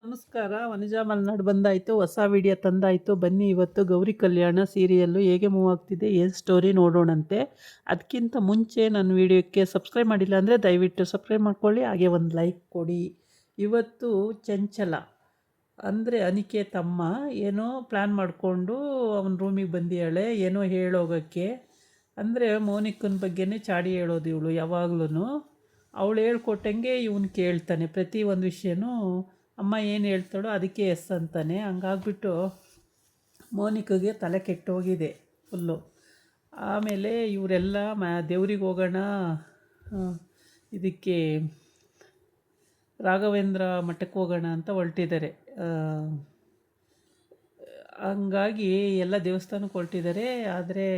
ನಮಸ್ಕಾರ. ವನಜಾ ಮಲ್ನಾಡ್ ಬಂದಾಯಿತು, ಹೊಸ ವಿಡಿಯೋ ತಂದಾಯಿತು. ಬನ್ನಿ ಇವತ್ತು ಗೌರಿ ಕಲ್ಯಾಣ ಸೀರಿಯಲ್ಲು ಹೇಗೆ ಮೂವ್ ಆಗ್ತಿದೆ, ಏನು ಸ್ಟೋರಿ ನೋಡೋಣಂತೆ. ಅದಕ್ಕಿಂತ ಮುಂಚೆ ನನ್ನ ವಿಡಿಯೋಕ್ಕೆ ಸಬ್ಸ್ಕ್ರೈಬ್ ಮಾಡಿಲ್ಲ ಅಂದರೆ ದಯವಿಟ್ಟು ಸಬ್ಸ್ಕ್ರೈಬ್ ಮಾಡ್ಕೊಳ್ಳಿ, ಹಾಗೆ ಒಂದು ಲೈಕ್ ಕೊಡಿ. ಇವತ್ತು ಚಂಚಲ ಅಂದರೆ ಅನಿಕೆ ತಮ್ಮ ಏನೋ ಪ್ಲ್ಯಾನ್ ಮಾಡಿಕೊಂಡು ಅವನ ರೂಮಿಗೆ ಬಂದಿಯಾಳೆ, ಏನೋ ಹೇಳೋಗೋಕ್ಕೆ. ಅಂದರೆ ಮೋನಿಕನ ಬಗ್ಗೆನೇ ಚಾಡಿ ಹೇಳೋದು ಇವಳು ಯಾವಾಗ್ಲೂ. ಅವಳು ಹೇಳ್ಕೊಟ್ಟಂಗೆ ಇವನು ಕೇಳ್ತಾನೆ, ಪ್ರತಿ ಒಂದು ವಿಷಯನೂ ಅಮ್ಮ ಏನು ಹೇಳ್ತಾಳೋ ಅದಕ್ಕೆ ಎಸ್ ಅಂತಾನೆ. ಹಂಗಾಗ್ಬಿಟ್ಟು ಮೋನಿಕಾಗೆ ತಲೆ ಕೆಟ್ಟೋಗಿದೆ ಫುಲ್ಲು. ಆಮೇಲೆ ಇವರೆಲ್ಲ ದೇವ್ರಿಗೆ ಹೋಗೋಣ, ಇದಕ್ಕೆ ರಾಘವೇಂದ್ರ ಮಠಕ್ಕೆ ಹೋಗೋಣ ಅಂತ ಹೊರಟಿದ್ದಾರೆ. ಹಂಗಾಗಿ ಎಲ್ಲ ದೇವಸ್ಥಾನಕ್ಕೆ ಹೊರಟಿದ್ದಾರೆ. ಆದರೆ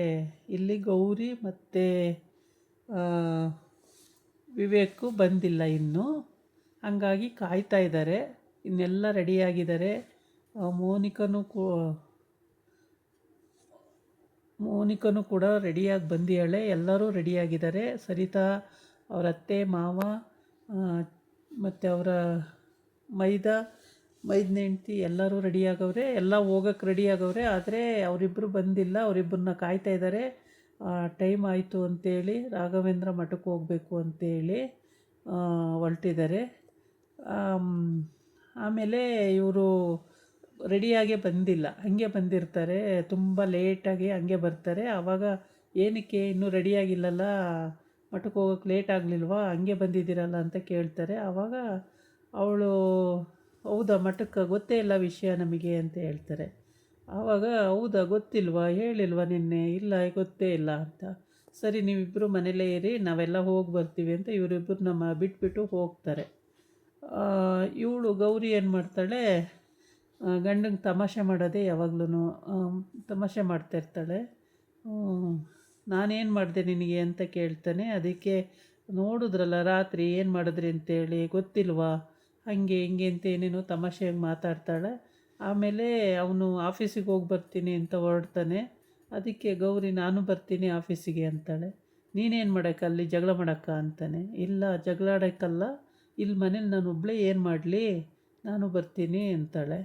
ಇಲ್ಲಿ ಗೌರಿ ಮತ್ತು ವಿವೇಕು ಬಂದಿಲ್ಲ ಇನ್ನೂ. ಹಂಗಾಗಿ ಕಾಯ್ತಾ ಇದ್ದಾರೆ. ಇನ್ನೆಲ್ಲ ರೆಡಿಯಾಗಿದ್ದಾರೆ. ಮೋನಿಕನು ಕೂಡ ರೆಡಿಯಾಗಿ ಬಂದಿಯಾಳೆ. ಎಲ್ಲರೂ ರೆಡಿಯಾಗಿದ್ದಾರೆ. ಸರಿತಾ, ಅವರ ಅತ್ತೆ ಮಾವ ಮತ್ತು ಅವರ ಮೈದನ ಹೆಂಡ್ತಿ ಎಲ್ಲರೂ ರೆಡಿಯಾಗವ್ರೆ. ಎಲ್ಲ ಹೋಗೋಕ್ಕೆ ರೆಡಿಯಾಗವ್ರೆ. ಆದರೆ ಅವರಿಬ್ಬರು ಬಂದಿಲ್ಲ. ಅವರಿಬ್ಬರನ್ನ ಕಾಯ್ತಾ ಇದ್ದಾರೆ. ಟೈಮ್ ಆಯಿತು ಅಂತೇಳಿ ರಾಘವೇಂದ್ರ ಮಠಕ್ಕೆ ಹೋಗಬೇಕು ಅಂತೇಳಿ ಹೊರಟಿದ್ದಾರೆ. ಆಮೇಲೆ ಇವರು ರೆಡಿಯಾಗೇ ಬಂದಿಲ್ಲ, ಹಾಗೆ ಬಂದಿರ್ತಾರೆ. ತುಂಬ ಲೇಟಾಗಿ ಹಂಗೆ ಬರ್ತಾರೆ. ಆವಾಗ ಏನಕ್ಕೆ ಇನ್ನೂ ರೆಡಿಯಾಗಿಲ್ಲಲ್ಲ, ಮಠಕ್ಕೆ ಹೋಗೋಕ್ಕೆ ಲೇಟ್ ಆಗಲಿಲ್ವಾ, ಹಂಗೆ ಬಂದಿದ್ದೀರಲ್ಲ ಅಂತ ಕೇಳ್ತಾರೆ. ಆವಾಗ ಅವಳು ಹೌದಾ, ಮಠಕ್ಕೆ ಗೊತ್ತೇ ಇಲ್ಲ ವಿಷಯ ನಮಗೆ ಅಂತ ಹೇಳ್ತಾರೆ. ಆವಾಗ ಹೌದಾ, ಗೊತ್ತಿಲ್ವಾ, ಹೇಳಿಲ್ವಾ ನಿನ್ನೆ, ಇಲ್ಲ ಗೊತ್ತೇ ಇಲ್ಲ ಅಂತ. ಸರಿ, ನೀವಿಬ್ಬರು ಮನೇಲೇ ಇರಿ, ನಾವೆಲ್ಲ ಹೋಗಿ ಬರ್ತೀವಿ ಅಂತ ಇವರಿಬ್ಬರು ನಮ್ಮ ಬಿಟ್ಬಿಟ್ಟು ಹೋಗ್ತಾರೆ. ಇವಳು ಗೌರಿ ಏನು ಮಾಡ್ತಾಳೆ, ಗಂಡಂಗೆ ತಮಾಷೆ ಮಾಡೋದೇ ಯಾವಾಗ್ಲೂ, ತಮಾಷೆ ಮಾಡ್ತಾಯಿರ್ತಾಳೆ. ನಾನೇನು ಮಾಡಿದೆ ನಿನಗೆ ಅಂತ ಕೇಳ್ತಾನೆ. ಅದಕ್ಕೆ ನೋಡಿದ್ರಲ್ಲ ರಾತ್ರಿ ಏನು ಮಾಡಿದ್ರಿ ಅಂತೇಳಿ, ಗೊತ್ತಿಲ್ವಾ, ಹಾಗೆ ಹಿಂಗೆ ಅಂತ ಏನೇನೋ ತಮಾಷೆಯಾಗಿ ಮಾತಾಡ್ತಾಳೆ. ಆಮೇಲೆ ಅವನು ಆಫೀಸಿಗೆ ಹೋಗಿ ಬರ್ತೀನಿ ಅಂತ ಹೊರಡ್ತಾನೆ. ಅದಕ್ಕೆ ಗೌರಿ ನಾನು ಬರ್ತೀನಿ ಆಫೀಸಿಗೆ ಅಂತಾಳೆ. ನೀನೇನು ಮಾಡೋಕ್ಕೆ ಅಲ್ಲಿ, ಜಗಳ ಮಾಡೋಕ್ಕ ಅಂತಾನೆ. ಇಲ್ಲ, ಜಗಳ ಆಡೋಕ್ಕಲ್ಲ, ಇಲ್ಲಿ ಮನೇಲಿ ನಾನು ಒಬ್ಬಳೇ ಏನು ಮಾಡಲಿ, ನಾನು ಬರ್ತೀನಿ ಅಂತಾಳೆ.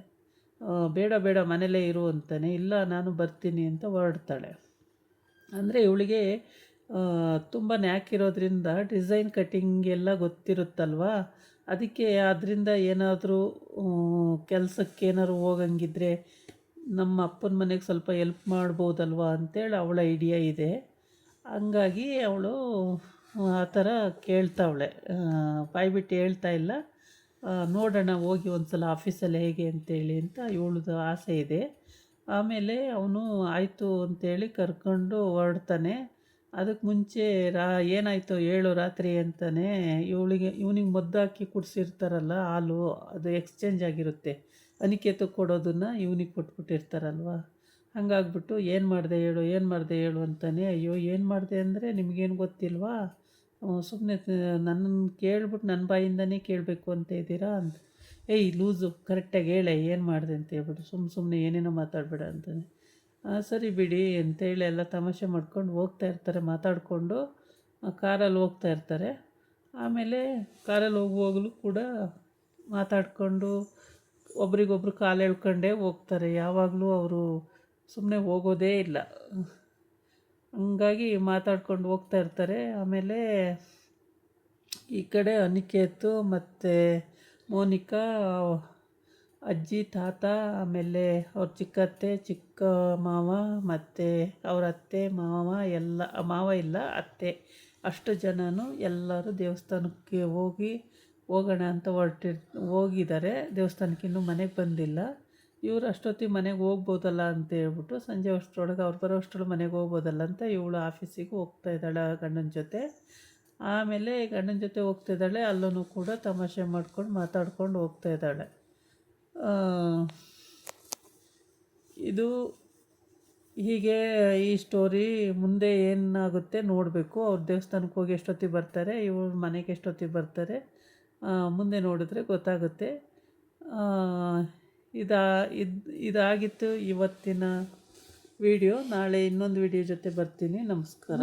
ಬೇಡ ಬೇಡ ಮನೇಲೇ ಇರು ಅಂತಾನೆ. ಇಲ್ಲ, ನಾನು ಬರ್ತೀನಿ ಅಂತ ಹೊರಡ್ತಾಳೆ. ಅಂದರೆ ಇವಳಿಗೆ ತುಂಬ ನ್ಯಾಕ್ ಇರೋದ್ರಿಂದ ಡಿಸೈನ್ ಕಟ್ಟಿಂಗ್ ಎಲ್ಲ ಗೊತ್ತಿರುತ್ತಲ್ವ. ಅದಕ್ಕೆ ಅದರಿಂದ ಏನಾದರೂ ಕೆಲಸಕ್ಕೇನಾದ್ರು ಹೋಗಂಗಿದ್ರೆ ನಮ್ಮ ಅಪ್ಪನ ಮನೆಗೆ ಸ್ವಲ್ಪ ಎಲ್ಪ್ ಮಾಡ್ಬೋದಲ್ವ ಅಂತೇಳಿ ಅವಳ ಐಡಿಯಾ ಇದೆ. ಹಂಗಾಗಿ ಅವಳು ಆ ಥರ ಕೇಳ್ತಾವಳೆ, ಬಾಯ್ಬಿಟ್ಟು ಹೇಳ್ತಾ ಇಲ್ಲ. ನೋಡೋಣ ಹೋಗಿ ಒಂದು ಸಲ ಆಫೀಸಲ್ಲಿ ಹೇಗೆ ಅಂತೇಳಿ ಅಂತ ಇವಳದು ಆಸೆ ಇದೆ. ಆಮೇಲೆ ಅವನು ಆಯಿತು ಅಂತೇಳಿ ಕರ್ಕೊಂಡು ಹೊರಡ್ತಾನೆ. ಅದಕ್ಕೆ ಮುಂಚೆ ಏನಾಯಿತು ಹೇಳು ರಾತ್ರಿ ಅಂತಾನೆ. ಇವನಿಗೆ ಮುದ್ದಾಕಿ ಕುಡಿಸಿರ್ತಾರಲ್ಲ ಹಾಲು, ಅದು ಎಕ್ಸ್ಚೇಂಜ್ ಆಗಿರುತ್ತೆ. ಅನಿಕೇತಕ್ಕೆ ಕೊಡೋದನ್ನು ಇವನಿಗೆ ಕೊಟ್ಬಿಟ್ಟಿರ್ತಾರಲ್ವ. ಹಾಗಾಗ್ಬಿಟ್ಟು ಏನು ಮಾಡಿದೆ ಹೇಳು ಅಂತಾನೆ. ಅಯ್ಯೋ, ಏನು ಮಾಡಿದೆ ಅಂದರೆ ನಿಮಗೇನು ಗೊತ್ತಿಲ್ವಾ, ಸುಮ್ಮನೆ ನನ್ನನ್ನು ಕೇಳ್ಬಿಟ್ಟು ನನ್ನ ಬಾಯಿಂದನೇ ಕೇಳಬೇಕು ಅಂತ ಇದ್ದೀರಾ ಅಂತ. ಏಯ್ ಲೂಸು, ಕರೆಕ್ಟಾಗಿ ಹೇಳೆ ಏನು ಮಾಡಿದೆ ಅಂತ ಹೇಳ್ಬಿಟ್ಟು, ಸುಮ್ಮನೆ ಏನೇನೋ ಮಾತಾಡಬೇಡ ಅಂತಾನೆ. ಸರಿ ಬಿಡಿ ಅಂತೇಳಿ ಎಲ್ಲ ತಮಾಷೆ ಮಾಡ್ಕೊಂಡು ಹೋಗ್ತಾ ಇರ್ತಾರೆ. ಮಾತಾಡಿಕೊಂಡು ಕಾರಲ್ಲಿ ಹೋಗ್ತಾ ಇರ್ತಾರೆ. ಆಮೇಲೆ ಕಾರಲ್ಲಿ ಹೋಗುವಾಗಲೂ ಕೂಡ ಮಾತಾಡಿಕೊಂಡು ಒಬ್ರಿಗೊಬ್ರು ಕಾಲು ಎಳ್ಕೊಂಡೇ ಹೋಗ್ತಾರೆ. ಯಾವಾಗಲೂ ಅವರು ಸುಮ್ಮನೆ ಹೋಗೋದೇ ಇಲ್ಲ. ಹಂಗಾಗಿ ಮಾತಾಡ್ಕೊಂಡು ಹೋಗ್ತಾ ಇರ್ತಾರೆ. ಆಮೇಲೆ ಈ ಕಡೆ ಅನಿಕೇತು ಮತ್ತು ಮೋನಿಕಾ, ಅಜ್ಜಿ ತಾತ, ಆಮೇಲೆ ಅವ್ರ ಚಿಕ್ಕತ್ತೆ ಚಿಕ್ಕ ಮಾವ ಮತ್ತು ಅವ್ರ ಅತ್ತೆ ಮಾವ ಎಲ್ಲ, ಮಾವ ಇಲ್ಲ ಅತ್ತೆ, ಅಷ್ಟು ಜನನೂ ಎಲ್ಲರೂ ದೇವಸ್ಥಾನಕ್ಕೆ ಹೋಗೋಣ ಅಂತ ಹೋಗಿದ್ದಾರೆ. ದೇವಸ್ಥಾನಕ್ಕೆ ಇನ್ನೂ ಮನೆಗೆ ಬಂದಿಲ್ಲ. ಇವರು ಅಷ್ಟೊತ್ತಿಗೆ ಮನೆಗೆ ಹೋಗ್ಬೋದಲ್ಲ ಅಂತ ಹೇಳ್ಬಿಟ್ಟು, ಸಂಜೆ ಅಷ್ಟರೊಳಗೆ ಅವ್ರು ಬರೋ ಅಷ್ಟರೊಳಗೆ ಮನೆಗೆ ಹೋಗ್ಬೋದಲ್ಲ ಅಂತ ಇವಳು ಆಫೀಸಿಗೆ ಹೋಗ್ತಾ ಇದ್ದಾಳೆ ಗಂಡನ ಜೊತೆ. ಆಮೇಲೆ ಗಂಡನ ಜೊತೆ ಹೋಗ್ತಾ ಇದ್ದಾಳೆ. ಅಲ್ಲೂ ಕೂಡ ತಮಾಷೆ ಮಾಡ್ಕೊಂಡು ಮಾತಾಡ್ಕೊಂಡು ಹೋಗ್ತಾ ಇದ್ದಾಳೆ. ಇದು ಹೀಗೆ ಈ ಸ್ಟೋರಿ ಮುಂದೆ ಏನಾಗುತ್ತೆ ನೋಡಬೇಕು. ಅವ್ರು ದೇವಸ್ಥಾನಕ್ಕೆ ಹೋಗಿ ಎಷ್ಟೊತ್ತಿಗೆ ಬರ್ತಾರೆ, ಇವ್ರ ಮನೆಗೆ ಎಷ್ಟೊತ್ತಿಗೆ ಬರ್ತಾರೆ, ಮುಂದೆ ನೋಡಿದ್ರೆ ಗೊತ್ತಾಗುತ್ತೆ. ಇದಾಗಿತ್ತು ಇವತ್ತಿನ ವಿಡಿಯೋ. ನಾಳೆ ಇನ್ನೊಂದು ವಿಡಿಯೋ ಜೊತೆ ಬರ್ತೀನಿ. ನಮಸ್ಕಾರ.